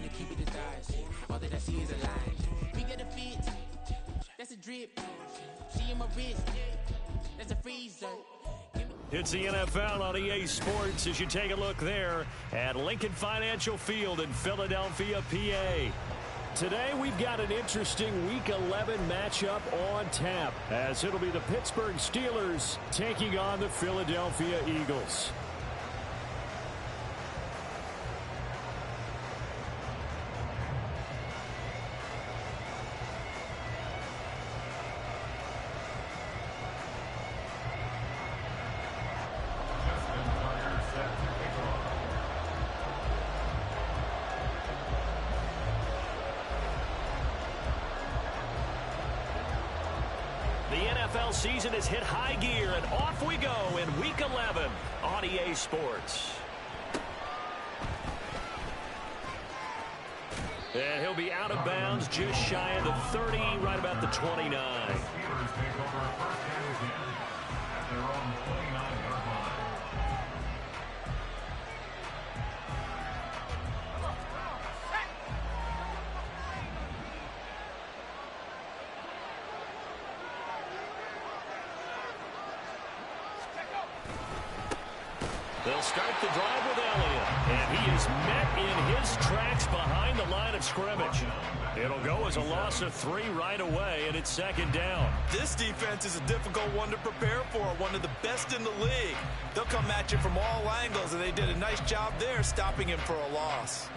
to keep it disguised. All that I see is a lie. We got a fit, that's a drip. She in my wrist, that's a freezer. It's the NFL on EA Sports as you take a look there at Lincoln Financial Field in Philadelphia, PA. Today we've got an interesting Week 11 matchup on tap as it'll be the Pittsburgh Steelers taking on the Philadelphia Eagles. Season has hit high gear, and off we go in Week 11 on EA Sports. And he'll be out of bounds just shy of the 30, right about the 29. They'll start the drive with Elliott, and he is met in his tracks behind the line of scrimmage. It'll go as a loss of 3 right away, and it's second down. This defense is a difficult one to prepare for, one of the best in the league. They'll come at you from all angles, and they did a nice job there stopping him for a loss.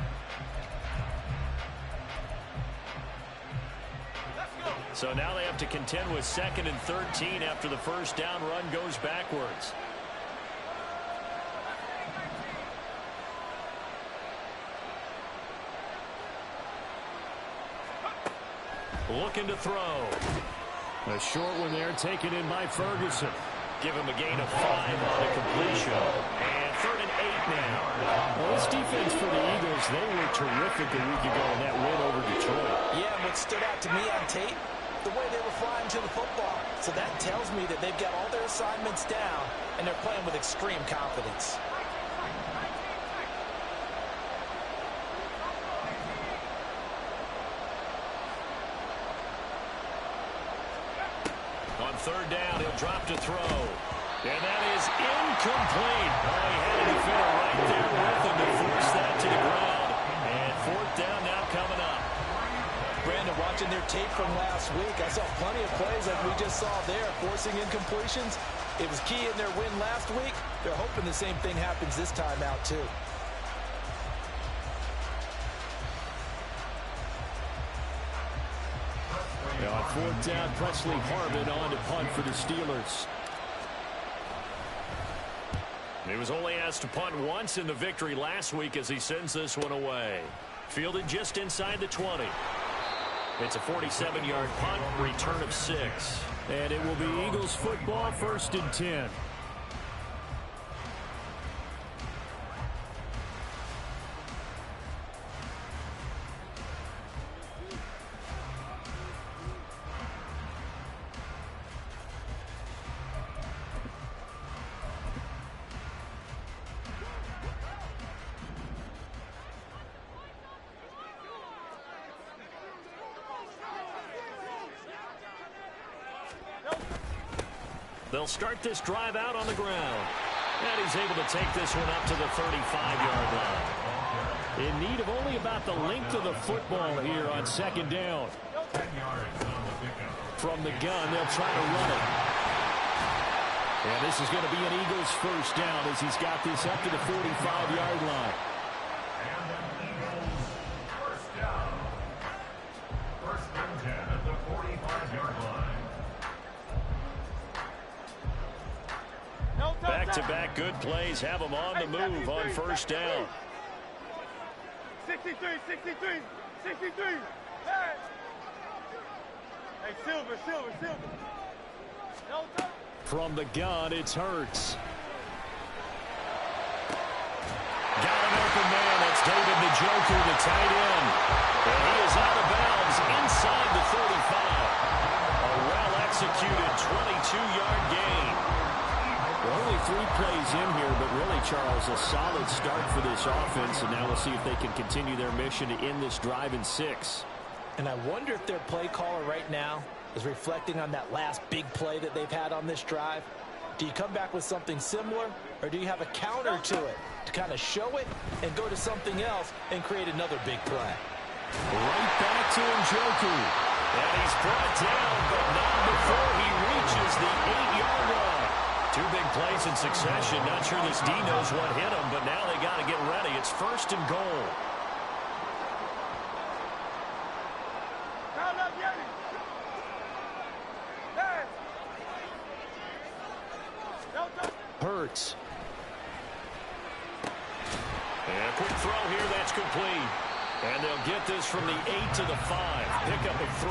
So now they have to contend with 2nd and 13 after the first down run goes backwards. Looking to throw. A short one there taken in by Ferguson. Give him a gain of 5 on a completion. And 3rd and 8 now. Well, this defense for the Eagles, they were terrific a week ago in that win over Detroit. Yeah, what stood out to me on tape, the way they were flying to the football. So that tells me that they've got all their assignments down, and they're playing with extreme confidence. On 3rd down, he'll drop to throw. And that is incomplete. Oh, he had a defender right there with him to force that to the ground. And 4th down now coming up. Brandon, watching their tape from last week, I saw plenty of plays like we just saw there, forcing incompletions. It was key in their win last week. They're hoping the same thing happens this time out, too. On 4th down, Presley Harvin on to punt for the Steelers. He was only asked to punt once in the victory last week as he sends this one away. Fielded just inside the 20. It's a 47-yard punt, return of 6. And it will be Eagles football, 1st and 10. They'll start this drive out on the ground. And he's able to take this one up to the 35-yard line. In need of only about the length of the football here on 2nd down. From the gun, they'll try to run it. And this is going to be an Eagles 1st down as he's got this up to the 45-yard line. Back-to-back good plays have them on the move on 1st down. 63. Hey, Silver. From the gun, it's Hurts. Got an open man. That's David Njoku, the tight end. And he is out of bounds inside the 35. A well-executed 22-yard gain. Only 3 plays in here, but really Charles, a solid start for this offense, and now we'll see if they can continue their mission to end this drive in 6. And I wonder if their play caller right now is reflecting on that last big play that they've had on this drive. Do you come back with something similar, or do you have a counter to it to kind of show it and go to something else and create another big play? Right back to Njoku. And he's brought down, but not before he reaches the 8-yard line. 2 big plays in succession. Not sure this D knows what hit him, but now they got to get ready. It's 1st and goal. Hurts. And a quick throw here, that's complete. And they'll get this from the 8 to the 5. Pickup of 3.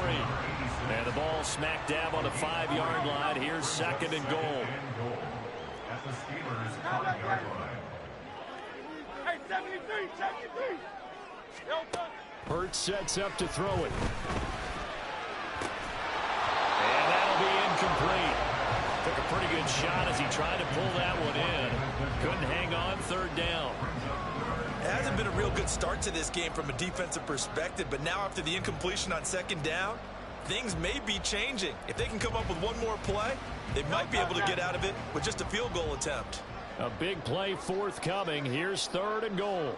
And the ball smack dab on the 5-yard line. Here's 2nd and goal. At the Steelers' 5-yard line. Hey, 73, 73. Hurts sets up to throw it. And that'll be incomplete. Took a pretty good shot as he tried to pull that one in. Couldn't hang on, 3rd down. It hasn't been a real good start to this game from a defensive perspective, but now after the incompletion on 2nd down, things may be changing. If they can come up with one more play, they might be able to get out of it with just a field goal attempt. A big play forthcoming. Here's 3rd and goal.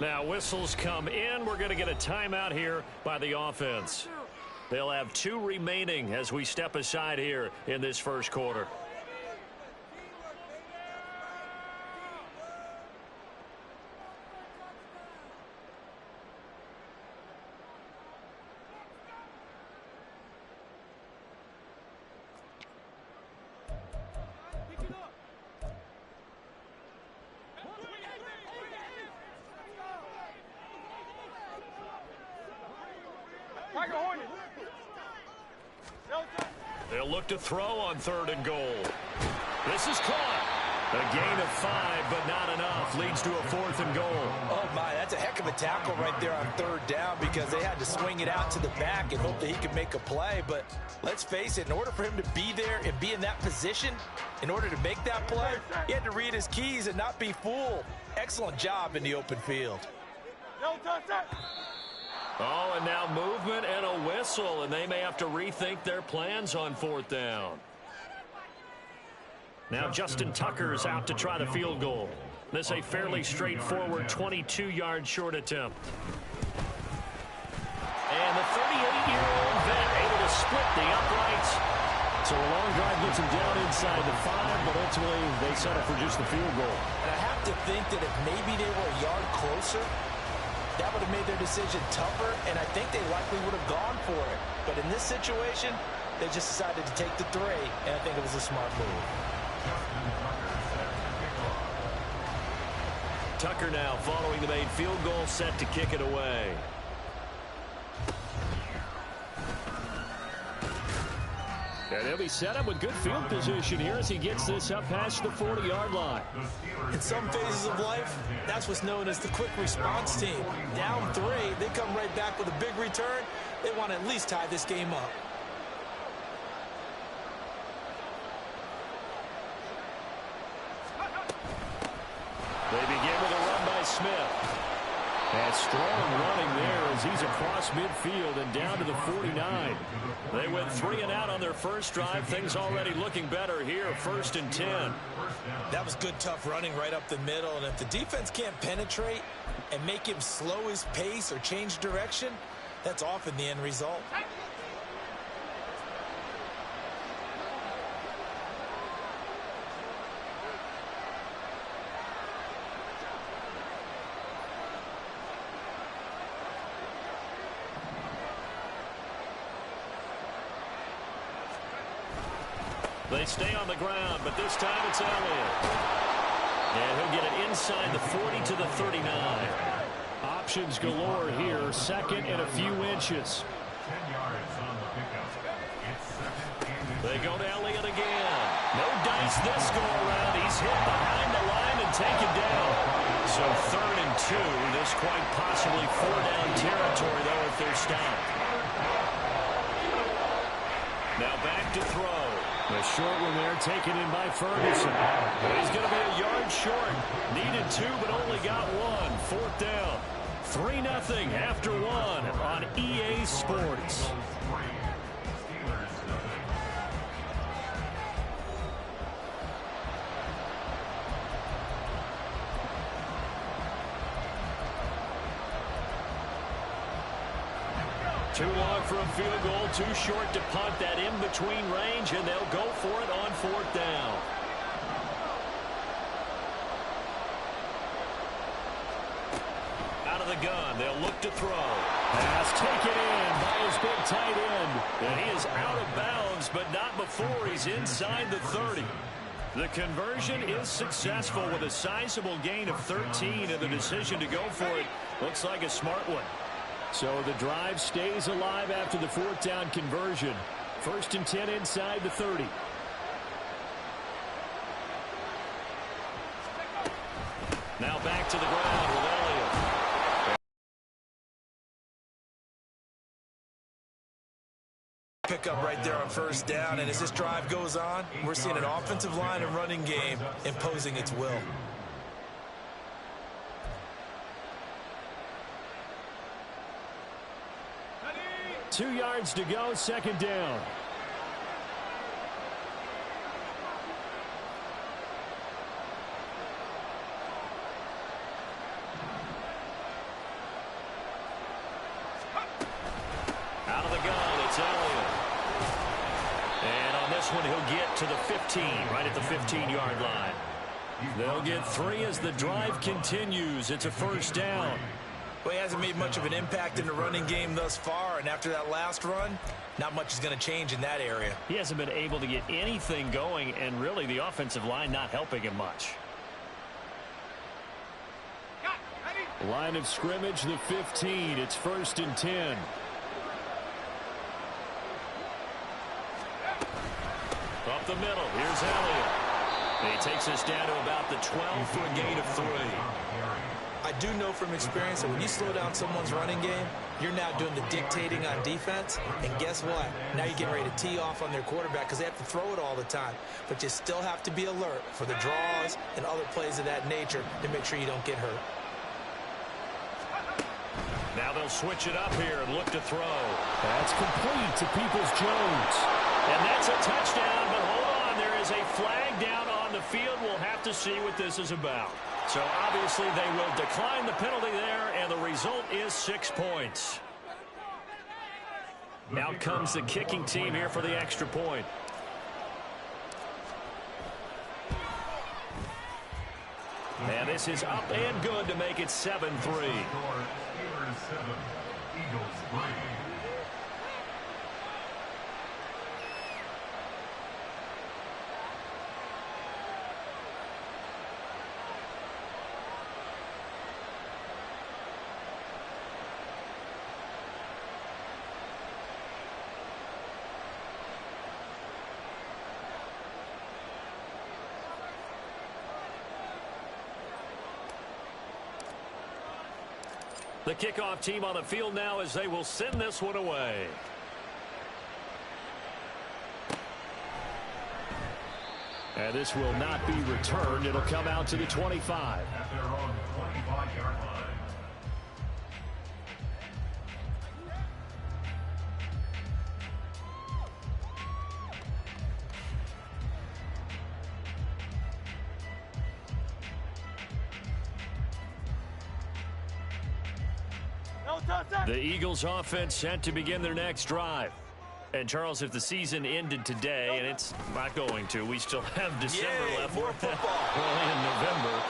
Now whistles come in. We're going to get a timeout here by the offense. They'll have 2 remaining as we step aside here in this 1st quarter. They'll look to throw on 3rd and goal. This is caught. A gain of 5, but not enough. Leads to a 4th and goal. Oh, my, that's a heck of a tackle right there on 3rd down because they had to swing it out to the back and hope that he could make a play. But let's face it, in order for him to be there and be in that position, in order to make that play, he had to read his keys and not be fooled. Excellent job in the open field. Oh, and now movement and a whistle, and they may have to rethink their plans on 4th down. Now Justin Tucker's out to try the field goal. This a fairly straightforward 22-yard short attempt. And the 38-year-old vet able to split the uprights. So a long drive gets him down inside the 5, but ultimately they settle for just the field goal. And I have to think that if maybe they were a yard closer, that would have made their decision tougher, and I think they likely would have gone for it. But in this situation, they just decided to take the 3, and I think it was a smart move. Tucker now following the made field goal, set to kick it away. And he'll be set up with good field position here as he gets this up past the 40-yard line. In some phases of life, that's what's known as the quick response team. Down 3, they come right back with a big return. They want to at least tie this game up. They begin with a run by Smith. And strong running there as he's across midfield and down to the 49. They went 3 and out on their first drive. Things already looking better here. 1st and 10. That was good, tough running right up the middle. And if the defense can't penetrate and make him slow his pace or change direction, that's often the end result. They stay on the ground, but this time it's Elliott. And he'll get it inside the 40 to the 39. Options galore here. 2nd and a few inches. 10 yards on the pickup. It's 2nd and They go to Elliott again. No dice this go around. He's hit behind the line and taken down. So 3rd and 2. This quite possibly 4-down territory, though, if they're stopped. Now back to throw. The short one there taken in by Ferguson. He's going to be a yard short. Needed 2, but only got 1. 4th down. 3-0 after 1 on EA Sports. 2 long for a field goal, 2 short to punt. That in between range, and they'll go for it on 4th down. Out of the gun, they'll look to throw. Pass taken in by his big tight end. And he is out of bounds, but not before he's inside the 30. The conversion is successful with a sizable gain of 13, and the decision to go for it looks like a smart one. So the drive stays alive after the 4th down conversion. 1st and 10 inside the 30. Now back to the ground with Elliott. Pick up right there on 1st down, and as this drive goes on, we're seeing an offensive line and running game imposing its will. 2 yards to go, 2nd down. Out of the gun, it's Elliott. And on this one, he'll get to the 15, right at the 15-yard line. They'll get 3 as the drive continues. It's a 1st down. Well, he hasn't made much of an impact in the running game thus far, and after that last run, not much is going to change in that area. He hasn't been able to get anything going, and really the offensive line not helping him much. Line of scrimmage, the 15. It's 1st and 10. Up the middle, here's Elliott. And he takes us down to about the 12 for a gain of 3. I do know from experience that when you slow down someone's running game, you're now doing the dictating on defense. And guess what? Now you're getting ready to tee off on their quarterback because they have to throw it all the time. But you still have to be alert for the draws and other plays of that nature to make sure you don't get hurt. Now they'll switch it up here and look to throw. That's complete to Peoples-Jones. And that's a touchdown, but hold on. There is a flag down on the field. We'll have to see what this is about. So obviously they will decline the penalty there, and the result is 6 points. Out comes the kicking team here for the extra point. And this is up and good to make it 7-3. Eagles 3. The kickoff team on the field now as they will send this one away. And this will not be returned. It'll come out to the 25. At their own 25-yard line. The Eagles offense set to begin their next drive. And Charles, if the season ended today, and it's not going to, we still have December left. More football. Early in November.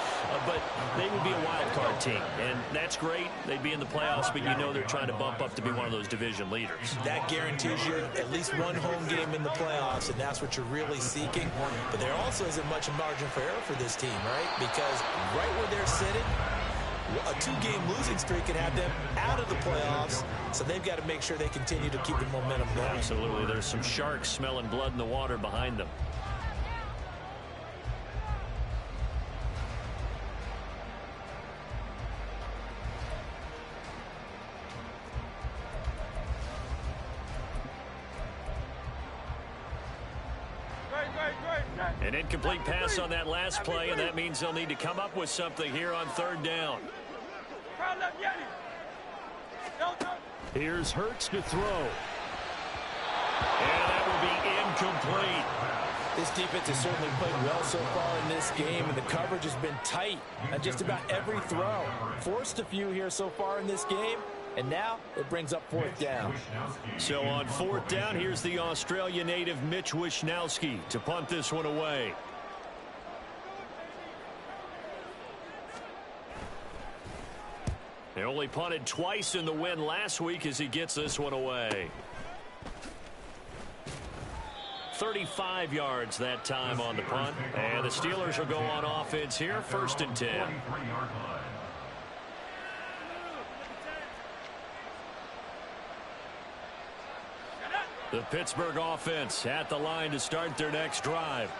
But they would be a wild card team. And that's great. They'd be in the playoffs, but you know they're trying to bump up to be one of those division leaders. That guarantees you at least one home game in the playoffs, and that's what you're really seeking. But there also isn't much margin for error for this team, right? Because right where they're sitting, a 2-game losing streak can have them out of the playoffs, so they've got to make sure they continue to keep the momentum going. Absolutely. There's some sharks smelling blood in the water behind them. An incomplete pass on that last play, and that means they'll need to come up with something here on third down. Here's Hurts to throw. And that will be incomplete. This defense has certainly played well so far in this game, and the coverage has been tight on just about every throw. Forced a few here so far in this game, and now it brings up fourth down. So on fourth down, here's the Australia native Mitch Wishnowsky to punt this one away. They only punted twice in the win last week as he gets this one away. 35 yards that time on the punt. And the Steelers will go on offense here, 1st and 10. The Pittsburgh offense at the line to start their next drive.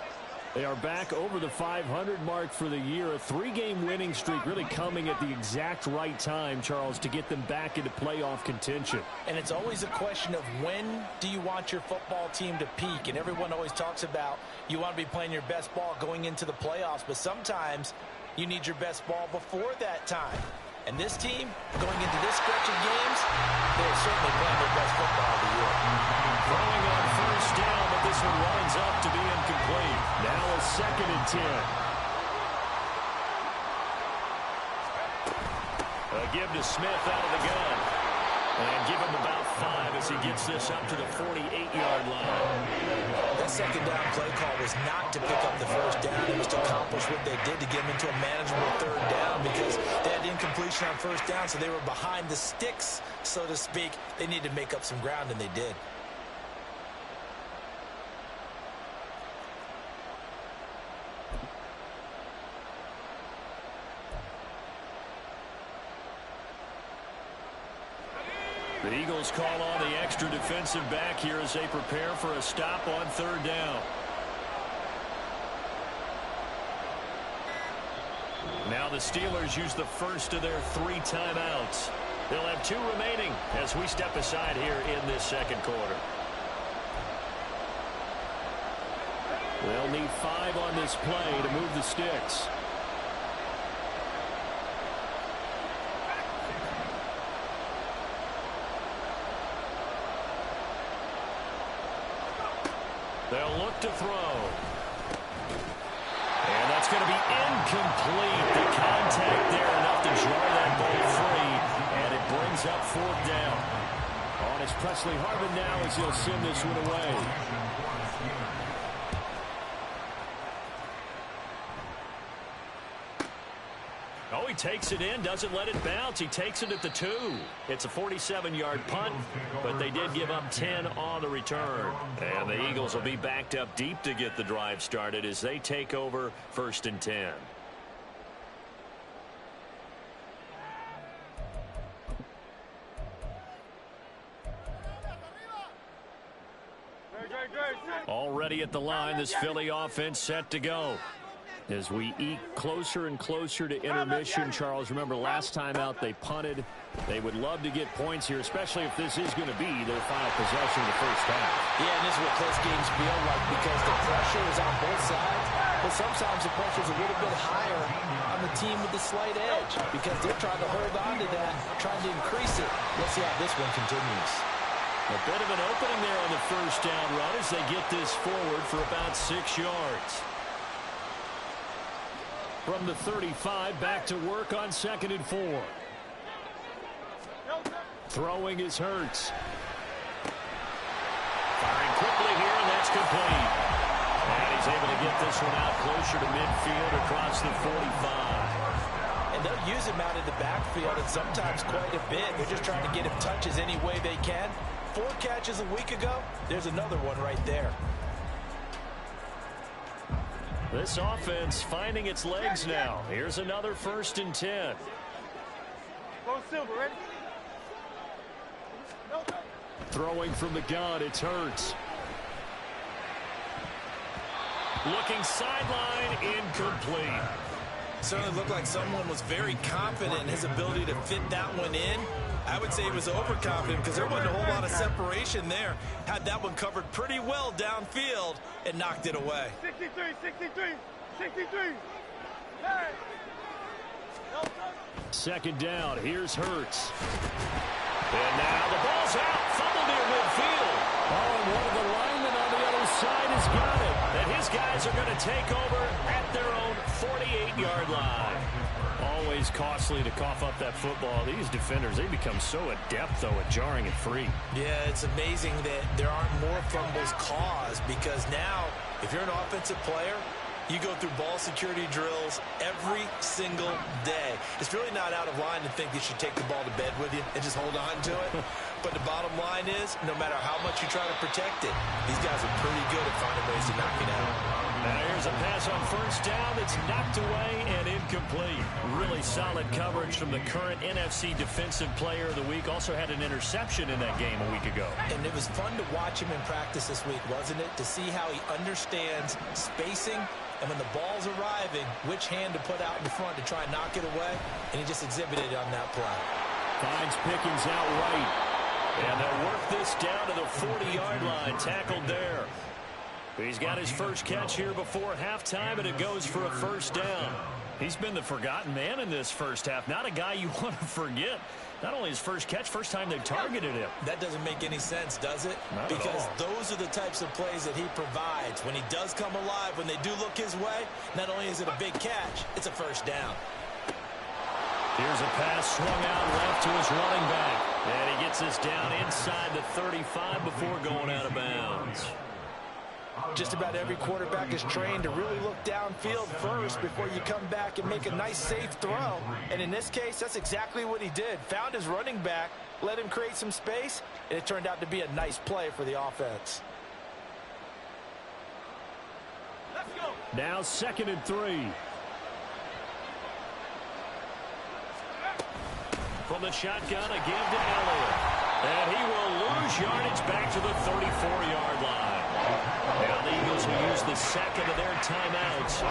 They are back over the 500 mark for the year. A 3-game winning streak really coming at the exact right time, Charles, to get them back into playoff contention. And it's always a question of when do you want your football team to peak? And everyone always talks about you want to be playing your best ball going into the playoffs, but sometimes you need your best ball before that time. And this team, going into this stretch of games, they're certainly playing their best football of the year. Throwing on first down, but this one winds up to be incomplete. Now a 2nd and 10. A give to Smith out of the gun. And give him about 5 as he gets this up to the 48-yard line. That second down play call was not to pick up the first down. It was to accomplish what they did to get them into a manageable third down because they had incompletion on first down, so they were behind the sticks, so to speak. They needed to make up some ground, and they did. The Eagles call on the extra defensive back here as they prepare for a stop on third down. Now the Steelers use the first of their 3 timeouts. They'll have 2 remaining as we step aside here in this second quarter. They'll need 5 on this play to move the sticks. They'll look to throw. And that's going to be incomplete. The contact there enough to draw that ball free. And it brings up fourth down. On is Presley Harvin now as he'll send this one away. Oh, he takes it in, doesn't let it bounce. He takes it at the 2. It's a 47-yard punt, but they did give up 10 on the return. And the Eagles will be backed up deep to get the drive started as they take over 1st and 10. Already at the line, this Philly offense set to go. As we eke closer and closer to intermission, Charles, remember last time out they punted. They would love to get points here, especially if this is going to be their final possession of the first half. Yeah, and this is what close games feel like because the pressure is on both sides, but sometimes the pressure is a little bit higher on the team with the slight edge because they're trying to hold on to that, trying to increase it. Let's see how this one continues. A bit of an opening there on the first down run as they get this forward for about 6 yards. From the 35, back to work on 2nd and 4. Throwing is Hurts. Firing quickly here, and that's complete. And he's able to get this one out closer to midfield across the 45. And they'll use him out in the backfield, and sometimes quite a bit. They're just trying to get him touches any way they can. 4 catches a week ago. There's another one right there. This offense finding its legs now. Here's another 1st and 10. Go Silver, ready? Throwing from the gun, it's Hurts. Looking sideline, incomplete. Certainly looked like someone was very confident in his ability to fit that one in. I would say he was overconfident because there wasn't a whole lot of separation there. Had that one covered pretty well downfield and knocked it away. 63, 63, 63. Hey. Second down, here's Hurts. And now the ball's out, fumbled near midfield. Oh, and one of the linemen on the other side has got it. And his guys are going to take over at their own 48-yard line. Always costly to cough up that football. These defenders, they become so adept, though, at jarring it free. Yeah, it's amazing that there aren't more fumbles caused because now, if you're an offensive player, you go through ball security drills every single day. It's really not out of line to think you should take the ball to bed with you and just hold on to it. But the bottom line is, no matter how much you try to protect it, these guys are pretty good at finding ways to knock it out. Now here's a pass on first down that's knocked away and incomplete. Really solid coverage from the current NFC Defensive Player of the Week. Also had an interception in that game a week ago. And it was fun to watch him in practice this week, wasn't it? To see how he understands spacing and when the ball's arriving, which hand to put out in front to try and knock it away. And he just exhibited it on that play. Finds Pickens out right. And they'll work this down to the 40-yard line. Tackled there. He's got his first catch here before halftime, and it goes for a first down. He's been the forgotten man in this first half. Not a guy you want to forget. Not only his first catch, first time they've targeted him. That doesn't make any sense, does it? Not because at all. Those are the types of plays that he provides. When he does come alive, when they do look his way, not only is it a big catch, it's a first down. Here's a pass swung out left to his running back. And he gets this down inside the 35 before going out of bounds. Just about every quarterback is trained to really look downfield first before you come back and make a nice, safe throw. And in this case, that's exactly what he did. Found his running back, let him create some space, and it turned out to be a nice play for the offense. Let's go. Now 2nd and 3. From the shotgun again to Elliott. And he will lose yardage back to the 34-yard line. Now the Eagles will use the second of their timeouts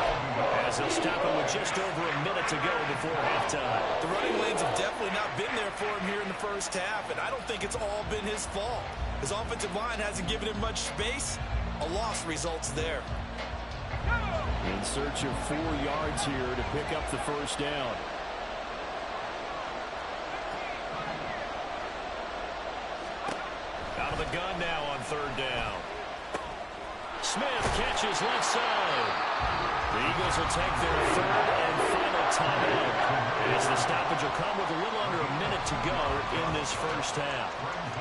as they'll stop it with just over a minute to go before halftime. The running lanes have definitely not been there for him here in the first half, and I don't think it's all been his fault. His offensive line hasn't given him much space. A loss results there. In search of 4 yards here to pick up the first down. Out of the gun now on 3rd down. Smith catches left side. The Eagles will take their 3rd and final timeout as the stoppage will come with a little under a minute to go in this first half.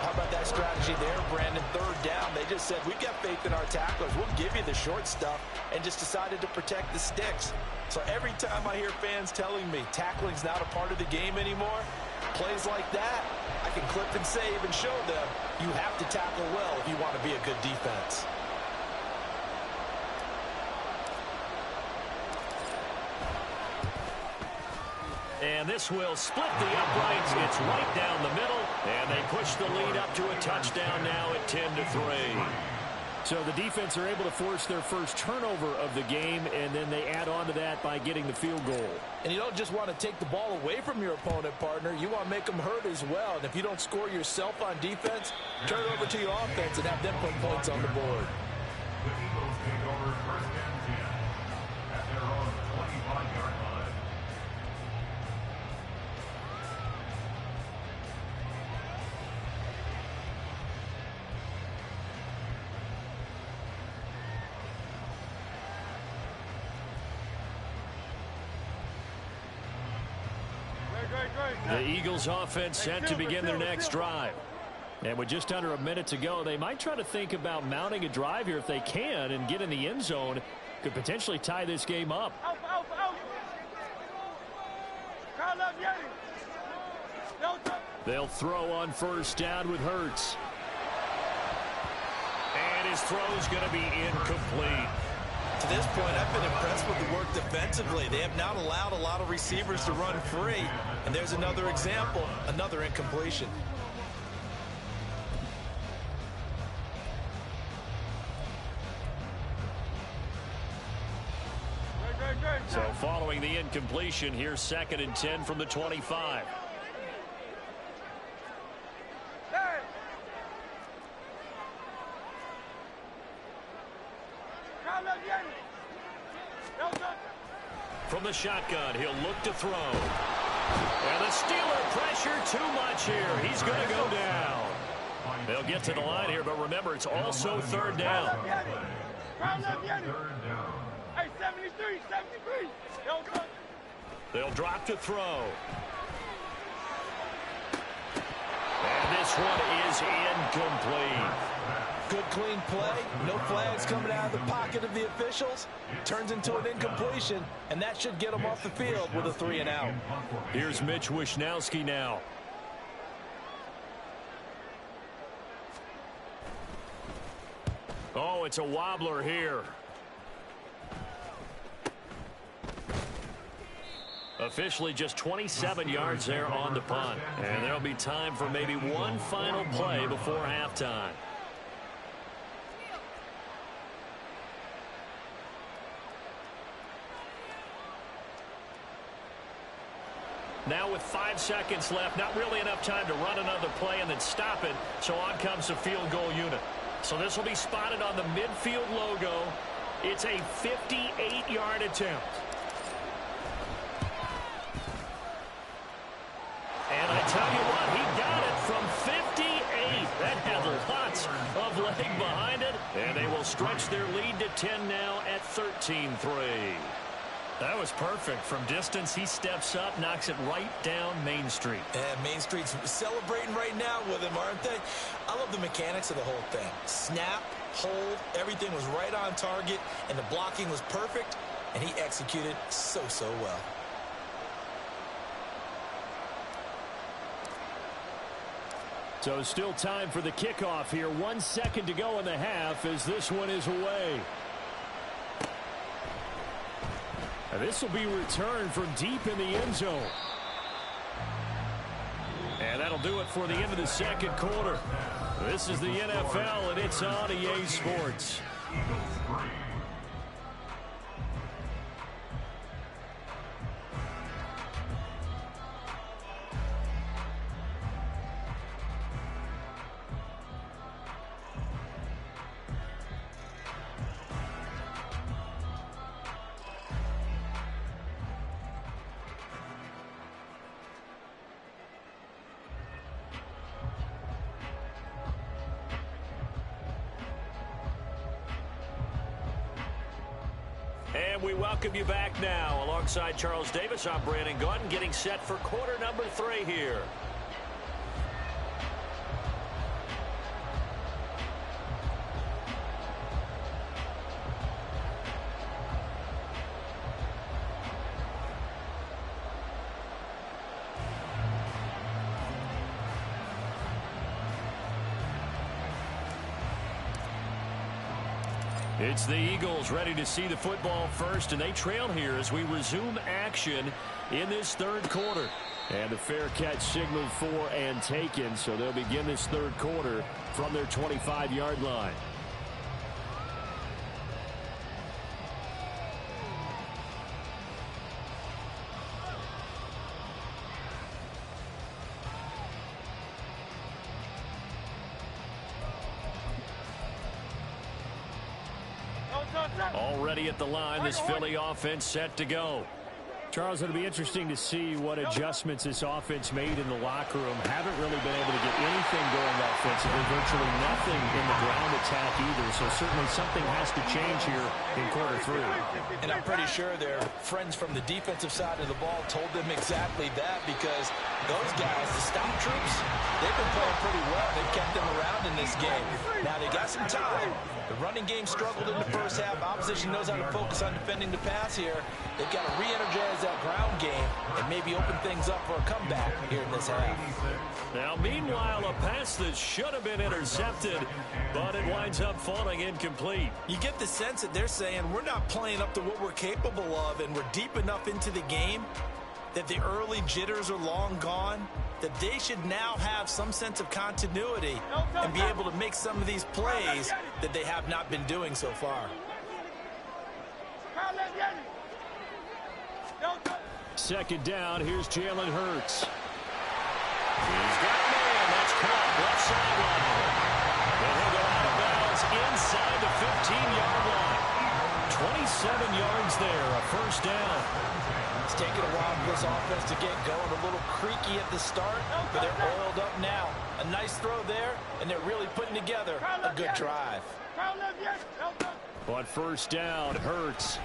How about that strategy there, Brandon? 3rd down. They just said, we've got faith in our tacklers. We'll give you the short stuff, and just decided to protect the sticks. So every time I hear fans telling me tackling's not a part of the game anymore, plays like that, I can clip and save and show them you have to tackle well if you want to be a good defense. And this will split the uprights. It's right down the middle, and they push the lead up to a touchdown now at 10-3. So the defense are able to force their first turnover of the game, and then they add on to that by getting the field goal. And you don't just want to take the ball away from your opponent, partner. You want to make them hurt as well. And if you don't score yourself on defense, turn it over to your offense and have them put points on the board. The Eagles take over 1st and 10 at their own 25-yard line. The Eagles offense set to begin their next drive. And with just under a minute to go, they might try to think about mounting a drive here if they can and get in the end zone. Could potentially tie this game up. Out, out, out. Call up Yeti. They'll throw on first down with Hurts. And his throw's going to be incomplete. To this point, I've been impressed with the work defensively. They have not allowed a lot of receivers to run free. And there's another example, another incompletion. So following following the incompletion. Here's 2nd and 10 from the 25. Hey! From the shotgun, he'll look to throw. And the Steeler pressure too much here. He's going to go down. They'll get to the line here, but remember, it's also 3rd down. Hey, 73, 73. They'll drop to throw. And this one is incomplete. Good clean play. No flags coming out of the pocket of the officials. Turns into an incompletion, and that should get them off the field with a 3 and out. Here's Mitch Wishnowsky now. Oh, it's a wobbler here. Officially just 27 yards there on the punt. And there'll be time for maybe one final play before halftime. Now with 5 seconds left, not really enough time to run another play and then stop it, so on comes the field goal unit. So this will be spotted on the midfield logo. It's a 58-yard attempt. And I tell you what, he got it from 58. That had lots of leg behind it, and they will stretch their lead to 10 now at 13-3. That was perfect. From distance, he steps up, knocks it right down Main Street. And Main Street's celebrating right now with him, aren't they? I love the mechanics of the whole thing. Snap, hold, everything was right on target, and the blocking was perfect, and he executed so well. So still time for the kickoff here. 1 second to go in the half as this one is away. And this will be returned from deep in the end zone. And that'll do it for the end of the second quarter. This is the NFL, and it's on EA Sports. And we welcome you back now. Alongside Charles Davis, I'm Brandon Gaudin, getting set for quarter number 3 here. It's the Eagles ready to see the football first, and they trail here as we resume action in this third quarter. And a fair catch signaled for and taken, so they'll begin this third quarter from their 25-yard line. Already at the line, this Philly offense set to go. Charles, it'll be interesting to see what adjustments this offense made in the locker room. Haven't really been able to get anything going offensively, virtually nothing in the ground attack either, so certainly something has to change here in quarter 3. And I'm pretty sure their friends from the defensive side of the ball told them exactly that, because those guys, the stomp troops, they've been playing pretty well. They've kept them around in this game. Now they got some time. The running game struggled in the first half. Opposition knows how to focus on defending the pass here. They've got to re-energize that ground game and maybe open things up for a comeback here in this half. Now, meanwhile, a pass that should have been intercepted, but it winds up falling incomplete. You get the sense that they're saying we're not playing up to what we're capable of, and we're deep enough into the game that the early jitters are long gone, that they should now have some sense of continuity and be able to make some of these plays that they have not been doing so far. second down. Here's Jalen Hurts. He's got a man. That's caught left sideline. And he'll go out of bounds inside the 15-yard line. 27 yards there, a first down. It's taken a while for this offense to get going. A little creaky at the start, but they're oiled up now. A nice throw there, and they're really putting together a good drive. On first down, Hurts.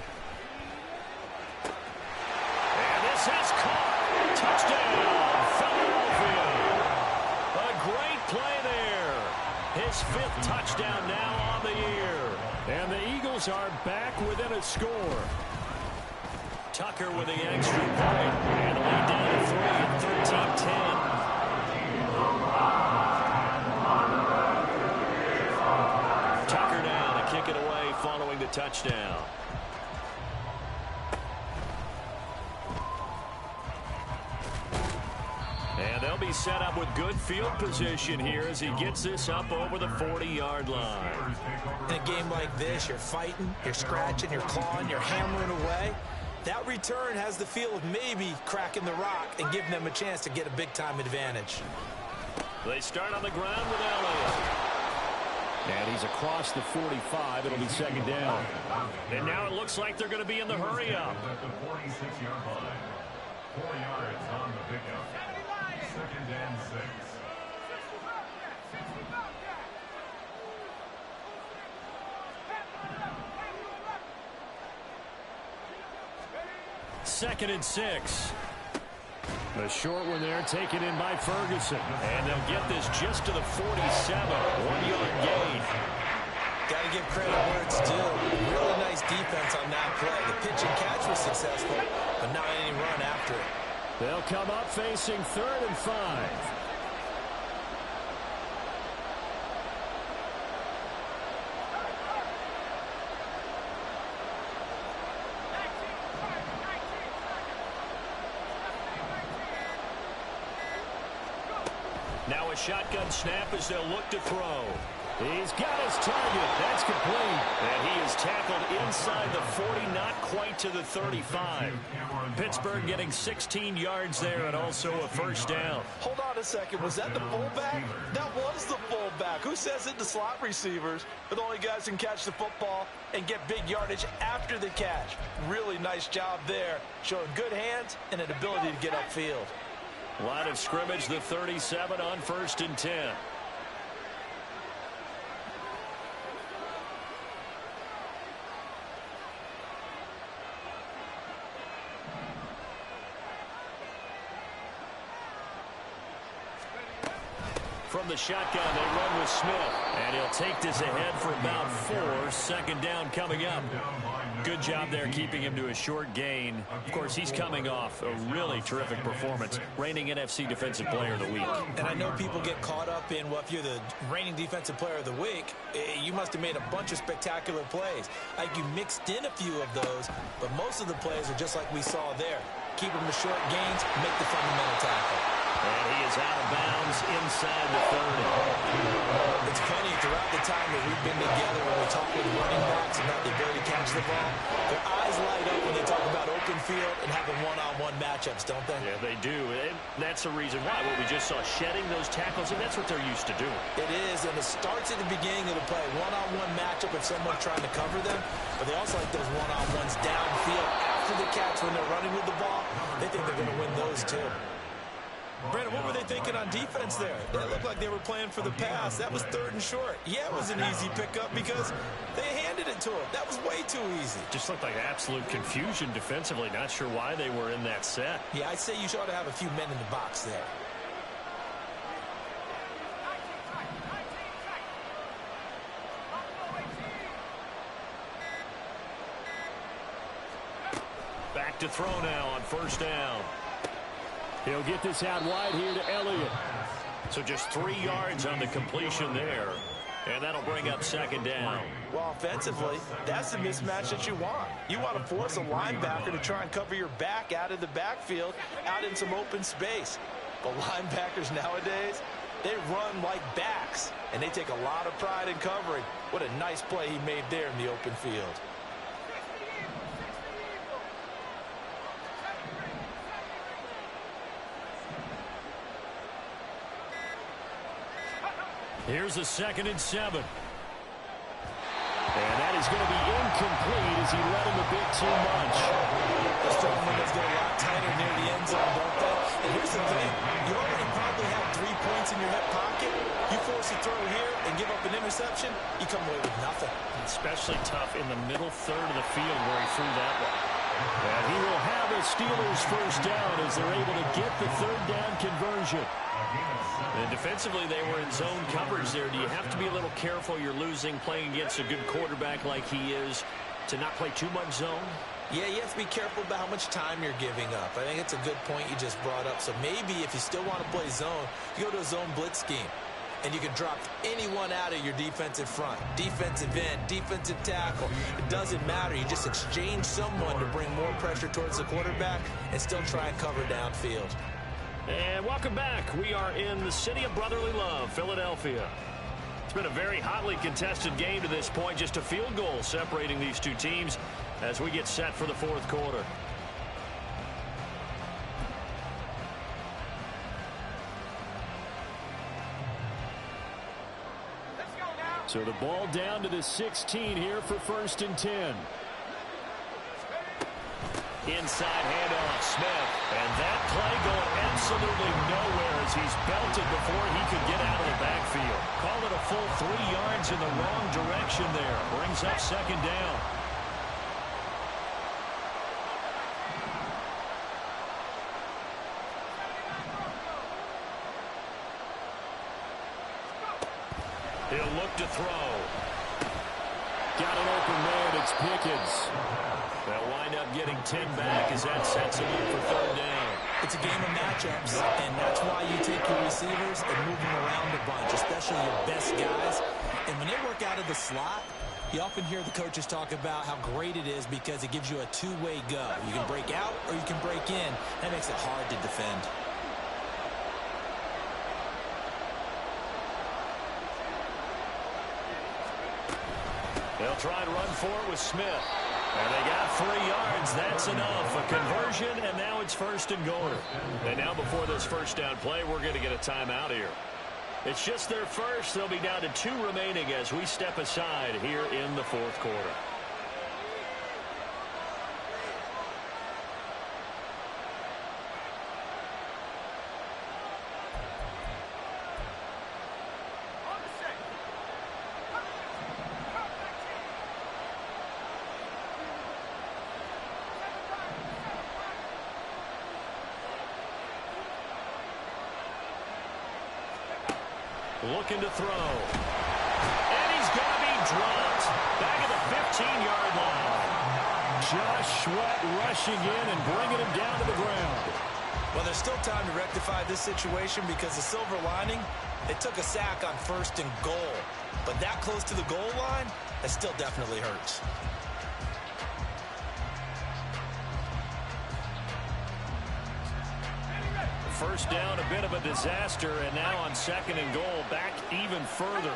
And this is caught. Touchdown, Philadelphia. A great play there. His 5th touchdown now on the year. And the Eagles are back within a score. Tucker with the extra point. And the lead down to 3 at 13-10. Tucker down to kick it away following the touchdown. And they'll be set up with good field position here as he gets this up over the 40-yard line. In a game like this, you're fighting, you're scratching, you're clawing, you're hammering away. That return has the feel of maybe cracking the rock and giving them a chance to get a big-time advantage. They start on the ground with Elliott. And he's across the 45. It'll be second down. And now it looks like they're going to be in the hurry-up. At the 46-yard line. 4 yards on the pickup. Second and 6. Second and 6. The short one there taken in by Ferguson. And they'll get this just to the 47. 1-yard gain. Got to give credit where it's due. Really nice defense on that play. The pitch and catch was successful, but not any run after it. They'll come up facing 3rd and 5. Now a shotgun snap as they'll look to throw. He's got his target. That's complete. And he is tackled inside the 40, not quite to the 35. Pittsburgh getting 16 yards there and also a first down. Hold on a second. Was that the fullback? That was the fullback. Who says it to slot receivers? But the only guys who can catch the football and get big yardage after the catch. Really nice job there. Showing good hands and an ability to get upfield. Line of scrimmage, the 37 on 1st and 10. From the shotgun, they run with Smith. And he'll take this ahead for about 4. Second down coming up. Good job there keeping him to a short gain. Of course, he's coming off a really terrific performance. Reigning NFC Defensive Player of the Week. And I know people get caught up in, well, if you're the reigning Defensive Player of the Week, you must have made a bunch of spectacular plays. Like you mixed in a few of those, but most of the plays are just like we saw there. Keep them to short gains, make the fundamental tackle. And he is out of bounds inside the 30. It's funny, throughout the time that we've been together when we talk with running backs about the ability to catch the ball, their eyes light up when they talk about open field and having one-on-one matchups, don't they? Yeah, they do. And that's the reason why. What we just saw, shedding those tackles, and that's what they're used to doing. It is, and it starts at the beginning of the play. One-on-one matchup if someone's trying to cover them, but they also like those one-on-ones downfield after the catch when they're running with the ball. They think they're going to win those too. Brandon, what were they thinking on defense there? It looked like they were playing for the pass. That was 3rd and short. Yeah, it was an easy pickup because they handed it to him. That was way too easy. Just looked like absolute confusion defensively. Not sure why they were in that set. Yeah, I'd say you ought to have a few men in the box there. Back to throw now on first down. He'll get this out wide here to Elliott. So just 3 yards on the completion there. And that'll bring up second down. Well, offensively, that's the mismatch that you want. You want to force a linebacker to try and cover your back out of the backfield, out in some open space. But linebackers nowadays, they run like backs, and they take a lot of pride in covering. What a nice play he made there in the open field. Here's a 2nd and 7. And that is going to be incomplete as he let him a bit too much. The strong windows get a lot tighter near the end zone, don't they? And here's the thing. You already probably have 3 points in your hip pocket. You force a throw here and give up an interception, you come away with nothing. Especially tough in the middle third of the field where he threw that one. And he will have a Steelers first down as they're able to get the 3rd down conversion. And defensively, they were in zone coverage there. Do you have to be a little careful? You're losing, playing against a good quarterback like he is, to not play too much zone? Yeah, you have to be careful about how much time you're giving up. I think it's a good point you just brought up. So maybe if you still want to play zone, you go to a zone blitz scheme. And you can drop anyone out of your defensive front. Defensive end, defensive tackle. It doesn't matter. You just exchange someone to bring more pressure towards the quarterback and still try and cover downfield. And welcome back. We are in the city of brotherly love, Philadelphia. It's been a very hotly contested game to this point. Just a field goal separating these two teams as we get set for the 4th quarter. So the ball down to the 16 here for 1st and 10. Inside handoff, Smith. And that play going absolutely nowhere as he's belted before he could get out of the backfield. Call it a full 3 yards in the wrong direction there. Brings up 2nd down. He'll look to throw. Got an open man. It's Pickens. They'll wind up getting 10 back as that sets him up for 3rd down. It's a game of matchups, and that's why you take your receivers and move them around a bunch, especially your best guys. And when they work out of the slot, you often hear the coaches talk about how great it is because it gives you a 2-way go. You can break out or you can break in. That makes it hard to defend. They'll try and run for it with Smith. And they got 3 yards. That's enough. A conversion, and now it's 1st and goal. And now before this 1st down play, we're going to get a timeout here. It's just their first. They'll be down to 2 remaining as we step aside here in the 4th quarter. Looking to throw. And he's going to be dropped. Back at the 15-yard line. Josh Sweat rushing in and bringing him down to the ground. Well, there's still time to rectify this situation because the silver lining, it took a sack on 1st and goal. But that close to the goal line, that still definitely hurts. First down, a bit of a disaster, and now on 2nd and goal, back even further.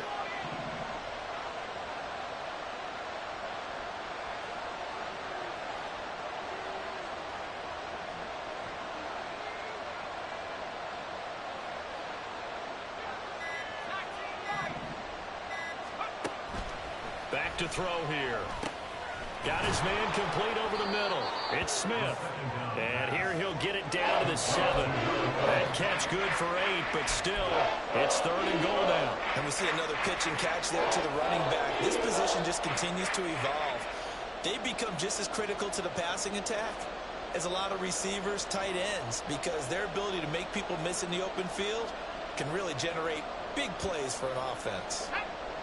Back to throw here. Got his man complete over the middle. It's Smith. And here he'll get it down to the 7. That catch good for 8, but still, it's 3rd and goal now. And we see another pitch and catch there to the running back. This position just continues to evolve. They become just as critical to the passing attack as a lot of receivers, tight ends, because their ability to make people miss in the open field can really generate big plays for an offense.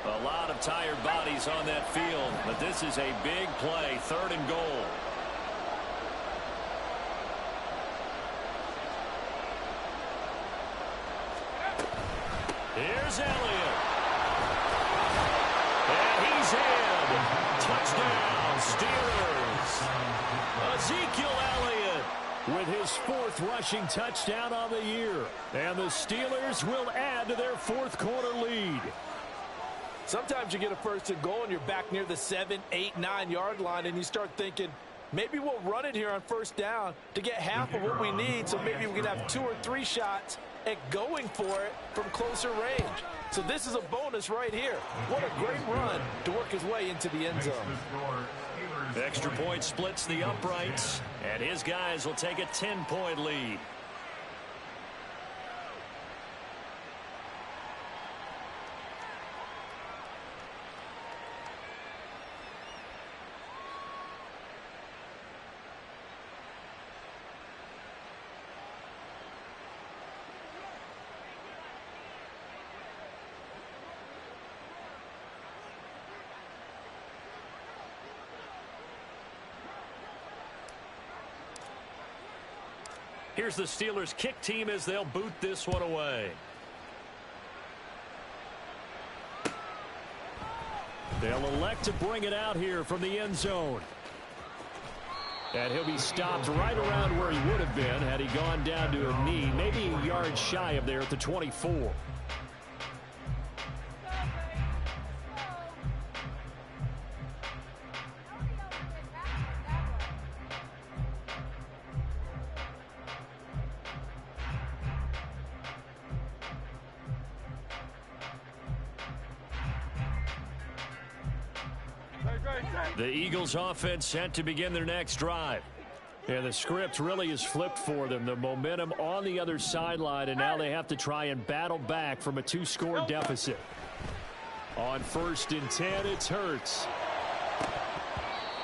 A lot of tired bodies on that field, but this is a big play, 3rd and goal. Here's Elliott. And he's in. Touchdown, Steelers. Ezekiel Elliott with his 4th rushing touchdown on the year. And the Steelers will add to their 4th quarter lead. Sometimes you get a 1st and goal and you're back near the 7, 8, 9-yard line and you start thinking, maybe we'll run it here on 1st down to get half of what we need so maybe we can have 2 or 3 shots at going for it from closer range. So this is a bonus right here. What a great run to work his way into the end zone. Extra point splits the uprights, and his guys will take a 10-point lead. Here's the Steelers' kick team as they'll boot this one away. They'll elect to bring it out here from the end zone. And he'll be stopped right around where he would have been had he gone down to a knee, maybe a yard shy of there at the 24. The Eagles offense set to begin their next drive. And the script really is flipped for them. The momentum on the other sideline, and now they have to try and battle back from a 2-score deficit. On 1st and 10, it's Hurts.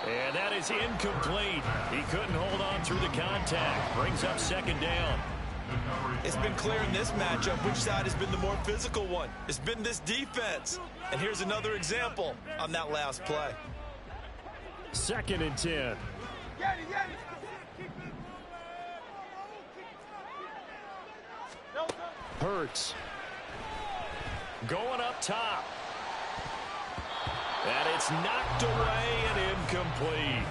And that is incomplete. He couldn't hold on through the contact. Brings up 2nd down. It's been clear in this matchup which side has been the more physical one. It's been this defense. And here's another example on that last play. 2nd and 10. Hurts. Going up top. And it's knocked away and incomplete.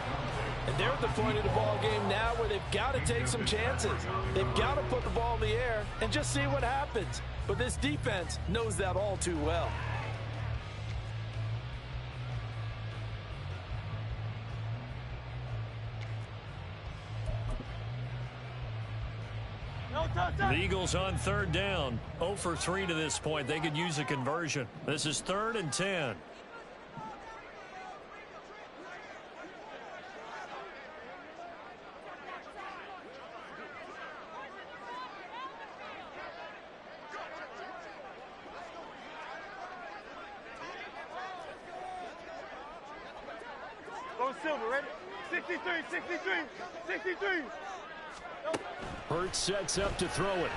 And they're at the point of the ball game now where they've got to take some chances. They've got to put the ball in the air and just see what happens. But this defense knows that all too well. The Eagles on 3rd down. 0 for 3 to this point. They could use a conversion. This is 3rd and 10. Go Silver, ready? 63, 63, 63. Hurts sets up to throw it.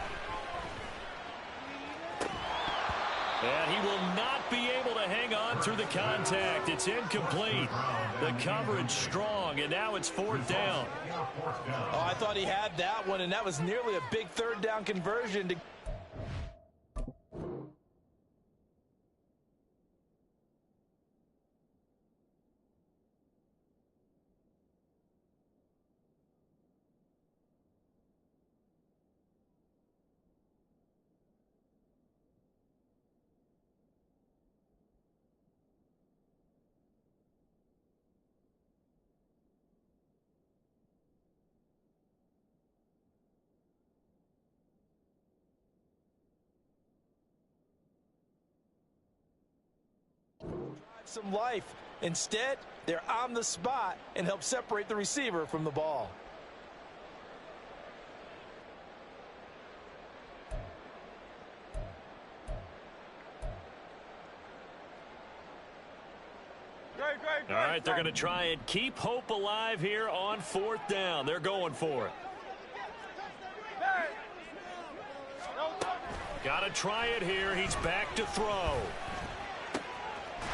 And he will not be able to hang on through the contact. It's incomplete. The coverage strong, and now it's 4th down. Oh, I thought he had that one, and that was nearly a big 3rd down conversion to some life. Instead, they're on the spot and help separate the receiver from the ball. All right, they're going to try and keep hope alive here on 4th down. They're going for it. Got to try it here. He's back to throw.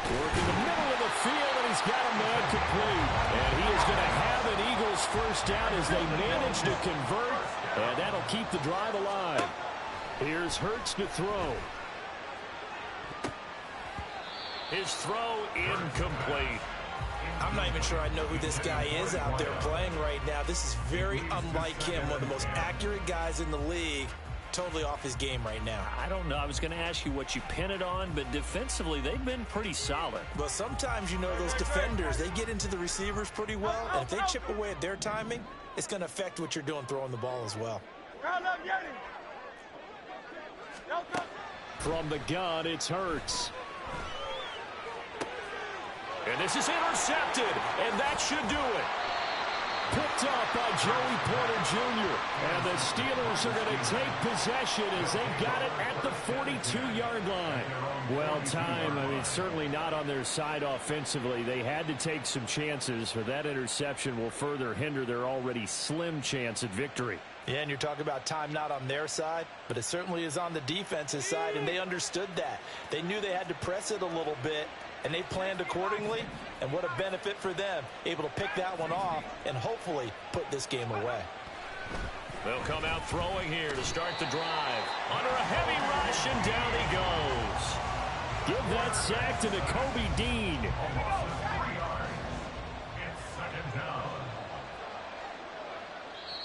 Working the middle of the field, and he's got a man complete. And he is going to have an Eagles 1st down as they manage to convert, and that'll keep the drive alive. Here's Hurts to throw. His throw incomplete. I'm not even sure I know who this guy is out there playing right now. This is very unlike him, one of the most accurate guys in the league. Totally off his game right now. I don't know. I was going to ask you what you pin it on, but defensively, they've been pretty solid. Well, sometimes, you know, those defenders, they get into the receivers pretty well, and if they chip away at their timing, it's going to affect what you're doing throwing the ball as well. From the gun, it's Hurts. And this is intercepted, and that should do it. Picked up by Joey Porter Jr. And the Steelers are going to take possession as they got it at the 42-yard line. Well, time, certainly not on their side offensively. They had to take some chances, but that interception will further hinder their already slim chance at victory. Yeah, and you're talking about time not on their side, but it certainly is on the defense's side, and they understood that. They knew they had to press it a little bit, and they planned accordingly, and what a benefit for them, able to pick that one off and hopefully put this game away. They'll come out throwing here to start the drive. Under a heavy rush, and down he goes. Give that sack to Kobe Dean. It's second down.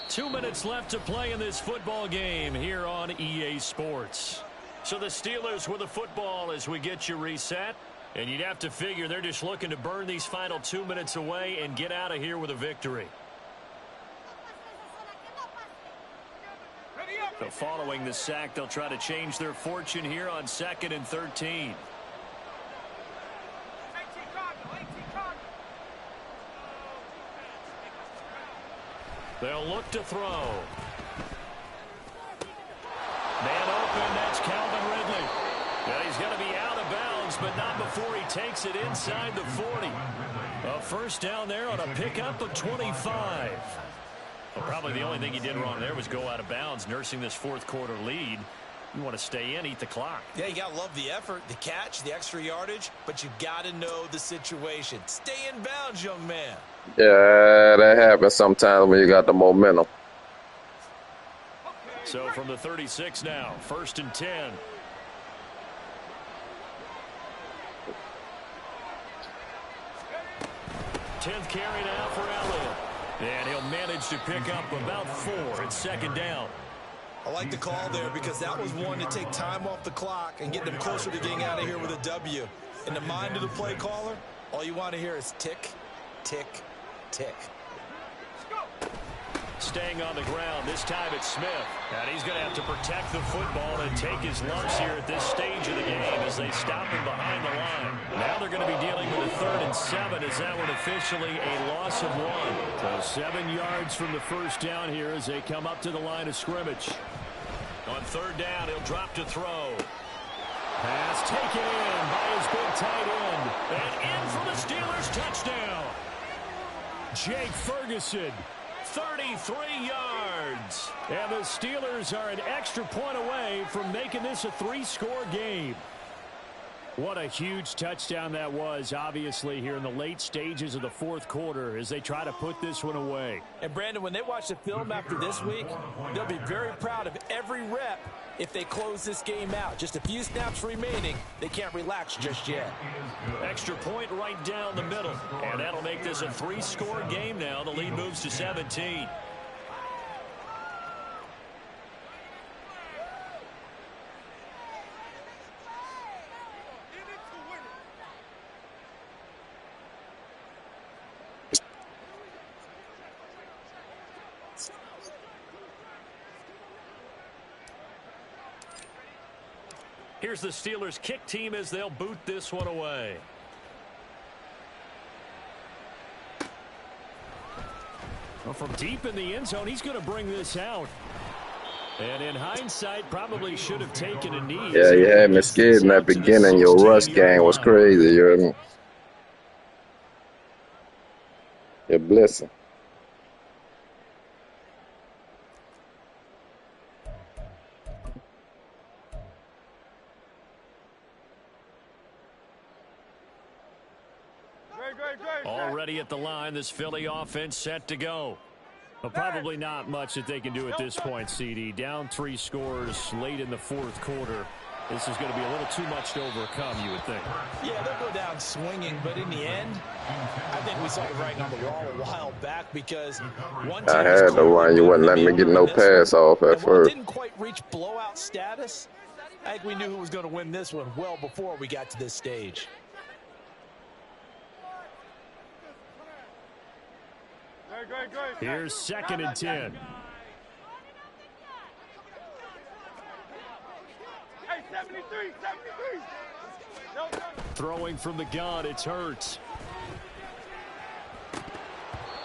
2 minutes left to play in this football game here on EA Sports. So the Steelers with the football as we get you reset. And you'd have to figure they're just looking to burn these final 2 minutes away and get out of here with a victory. So following the sack, they'll try to change their fortune here on 2nd and 13. They'll look to throw. Man open, that's Calvin Ridley. Now he's going to be out of bounds, but not before he takes it inside the 40. A first down there on a pickup of 25. Well, probably the only thing he did wrong there was go out of bounds, nursing this fourth quarter lead. You want to stay in, eat the clock. Yeah, you got to love the effort, the catch, the extra yardage, but you got to know the situation. Stay in bounds, young man. Yeah, that happens sometimes when you got the momentum. So from the 36 now, 1st and 10. Tenth carry now for Elliott. And he'll manage to pick up about 4 at 2nd down. I like the call there because that was one to take time off the clock and get them closer to getting out of here with a W. In the mind of the play caller, all you want to hear is tick, tick, tick. Staying on the ground, this time it's Smith. And he's going to have to protect the football and take his lumps here at this stage of the game as they stop him behind the line. Now they're going to be dealing with a 3rd and 7 as that one officially a loss of 1. So 7 yards from the first down here as they come up to the line of scrimmage. On 3rd down, he'll drop to throw. Pass taken in by his big tight end. And in for the Steelers touchdown. Jake Ferguson. 33 yards. And the Steelers are an extra point away from making this a 3-score game. What a huge touchdown that was, obviously, here in the late stages of the fourth quarter as they try to put this one away. And, Brandon, when they watch the film after this week, they'll be very proud of every rep if they close this game out. Just a few snaps remaining. They can't relax just yet. Extra point right down the middle. And that'll make this a 3-score game now. The lead moves to 17. Here's the Steelers kick team as they'll boot this one away. Well, from deep in the end zone, he's going to bring this out. And in hindsight, probably should have taken a knee. Yeah, you had me scared in that beginning. Your rush game was crazy. You heard me? You're blessing. Already at the line, this Philly offense set to go. Well, probably not much that they can do at this point, CD. Down 3 scores late in the fourth quarter. This is going to be a little too much to overcome, you would think. Yeah, they'll go down swinging, but in the end, I think we saw the writing on the wall a while back because one team I had the one. You wouldn't let me get no pass off at first. Didn't quite reach blowout status. I think we knew who was going to win this one well before we got to this stage. Here's 2nd and 10. 73, 73. No, no. Throwing from the gun, it's Hurts.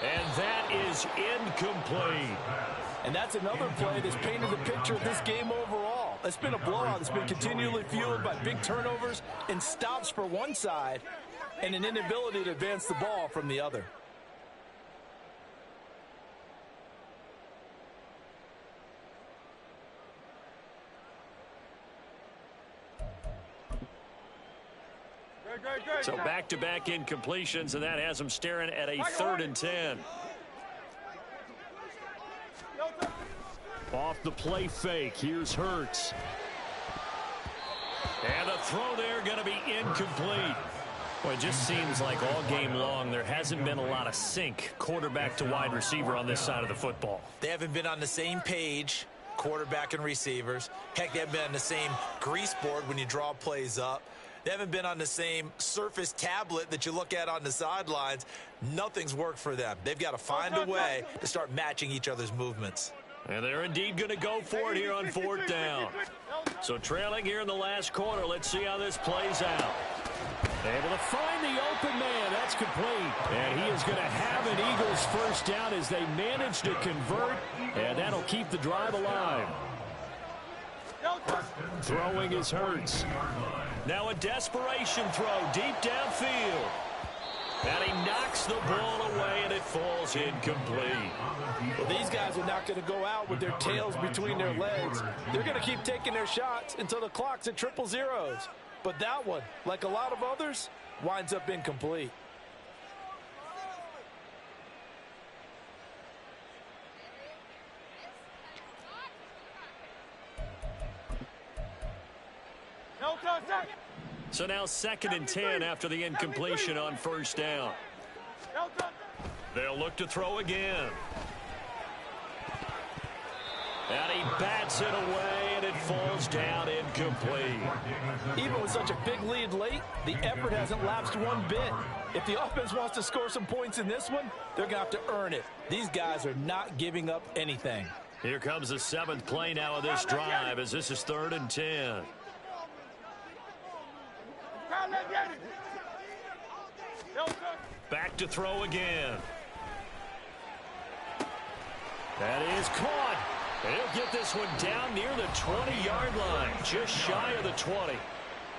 And that is incomplete. And that's another play that's painted the picture of this game overall. It's been a blowout that's been continually fueled by big turnovers and stops for one side and an inability to advance the ball from the other. So back-to-back incompletions, and that has them staring at a 3rd and 10. Off the play fake, here's Hurts. And the throw there going to be incomplete. Well, it just seems like all game long there hasn't been a lot of sync quarterback to wide receiver on this side of the football. They haven't been on the same page, quarterback and receivers. Heck, they haven't been on the same grease board when you draw plays up. They haven't been on the same surface tablet that you look at on the sidelines. Nothing's worked for them. They've got to find a way to start matching each other's movements. And they're indeed going to go for it here on 4th down. So trailing here in the last quarter. Let's see how this plays out. Able to find the open man. That's complete. And he is going to have an Eagles first down as they manage to convert. And that'll keep the drive alive. Throwing is Hurts. Now a desperation throw deep downfield. And he knocks the ball away, and it falls incomplete. Well, these guys are not going to go out with their tails between their legs. They're going to keep taking their shots until the clock's at 000. But that one, like a lot of others, winds up incomplete. So now 2nd and 10 after the incompletion on 1st down. They'll look to throw again. And he bats it away, and it falls down incomplete. Even with such a big lead late, the effort hasn't lapsed one bit. If the offense wants to score some points in this one, they're going to have to earn it. These guys are not giving up anything. Here comes the 7th play now of this drive as this is 3rd and 10. Back to throw again. That is caught. And he'll get this one down near the 20-yard line, just shy of the 20.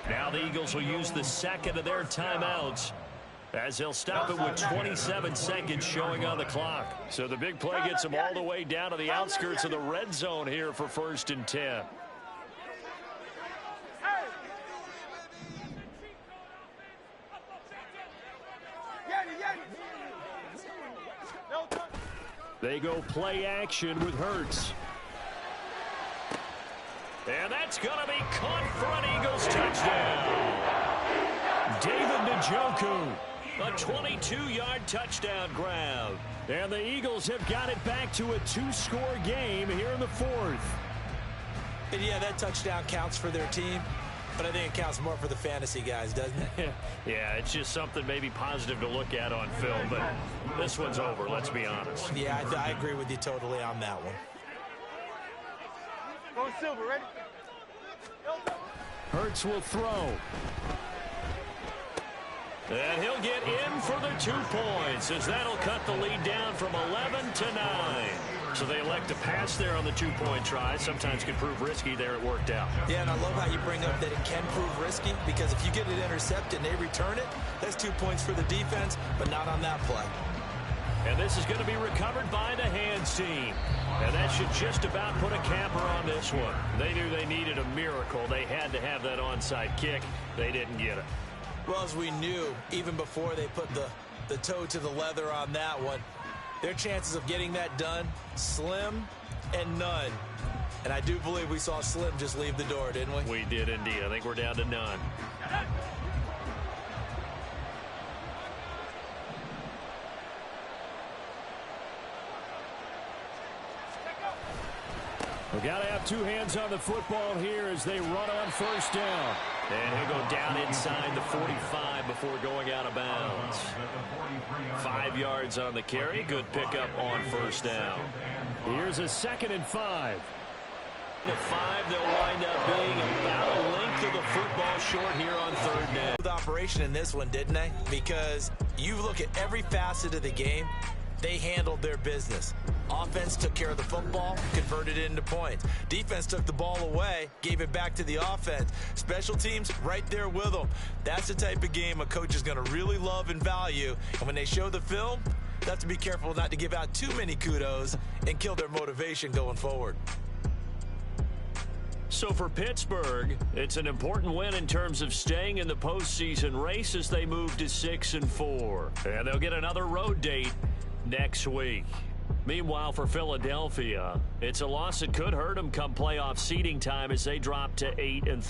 Now the Eagles will use the 2nd of their timeouts as they'll stop it with 27 seconds showing on the clock. So the big play gets them all the way down to the outskirts of the red zone here for 1st and 10. They go play action with Hurts. And that's going to be caught for an Eagles touchdown. David Njoku, a 22-yard touchdown grab. And the Eagles have got it back to a 2-score game here in the 4th. And yeah, that touchdown counts for their team, but I think it counts more for the fantasy guys, doesn't it? Yeah, it's just something maybe positive to look at on film, but this one's over, let's be honest. Yeah, I agree with you totally on that one. Go Silver, ready? Hurts will throw. And he'll get in for the 2 points as that'll cut the lead down from 11 to 9. So they elect to pass there on the 2-point try. Sometimes can prove risky. There it worked out. Yeah, and I love how you bring up that it can prove risky, because if you get it intercepted and they return it, that's 2 points for the defense, but not on that play. And this is going to be recovered by the hands team. And that should just about put a capper on this one. They knew they needed a miracle. They had to have that onside kick. They didn't get it. Well, as we knew, even before they put the toe to the leather on that one, their chances of getting that done, slim and none. And I do believe we saw Slim just leave the door, didn't we? We did indeed. I think we're down to none. We've got to have 2 hands on the football here as they run on 1st down. And he'll go down inside the 45 before going out of bounds. 5 yards on the carry. Good pickup on 1st down. Here's a 2nd and 5. The 5, they'll wind up being about a length of the football short here on third down. With operation in this one, didn't they? Because you look at every facet of the game, they handled their business. Offense took care of the football, converted it into points. Defense took the ball away, gave it back to the offense. Special teams right there with them. That's the type of game a coach is going to really love and value. And when they show the film, they have to be careful not to give out too many kudos and kill their motivation going forward. So for Pittsburgh, it's an important win in terms of staying in the postseason race as they move to 6-4. And they'll get another road date next week. Meanwhile, for Philadelphia, it's a loss that could hurt them come playoff seeding time as they drop to 8-3.